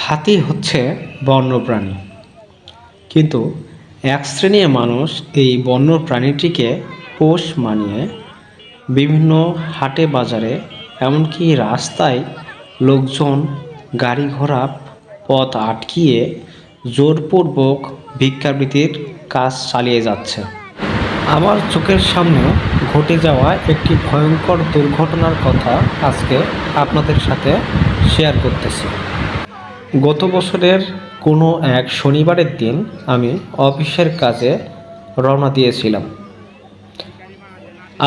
হাতি হচ্ছে বন্যপ্রাণী, কিন্তু এক শ্রেণীর মানুষ এই বন্যপ্রাণীটিকে পোষ মানিয়ে বিভিন্ন হাটে বাজারে, এমনকি রাস্তায় লোকজন গাড়ি ঘোড়া পথ আটকিয়ে জোরপূর্বক ভিক্ষাবৃত্তির কাজ চালিয়ে যাচ্ছে। আমার চোখের সামনে ঘটে যাওয়া একটি ভয়ঙ্কর দুর্ঘটনার কথা আজকে আপনাদের সাথে শেয়ার করতেছি। গত বছরের কোনো এক শনিবারের দিন আমি অফিসের কাজে রওনা দিয়েছিলাম।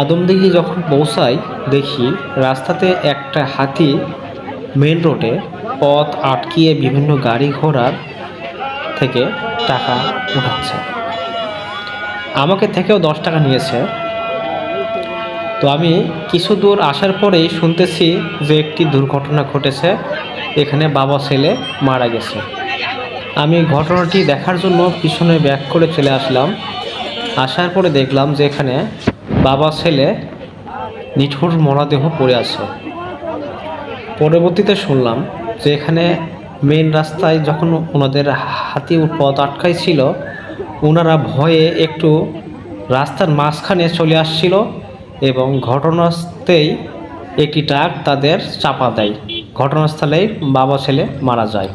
আদমদীঘি যখন পৌঁছাই, দেখি রাস্তাতে একটা হাতি মেন রোডে পথ আটকিয়ে বিভিন্ন গাড়ি ঘোড়ার থেকে টাকা উঠাচ্ছে। আমাকে থেকেও 10 টাকা নিয়েছে। তো আমি কিছু দূর আসার পরেই শুনতেছি যে একটি দুর্ঘটনা ঘটেছে, এখানে বাবা ছেলে মারা গেছে। আমি ঘটনাটি দেখার জন্য পিছনে ব্যাক করে চলে আসলাম। আসার পরে দেখলাম যে এখানে বাবা ছেলে নিঠুর মরদেহ পড়ে আছে। পরবর্তীতে শুনলাম যে এখানে মেন রাস্তায় যখন ওনাদের হাতি পথ আটকাই ছিল, ওনারা ভয়ে একটু রাস্তার মাঝখানে চলে আসছিল এবং ঘটনাস্থলেই একটি ট্রাক তাদের চাপা দেয়। ঘটনাস্থলেই বাবা ছেলে মারা যায়।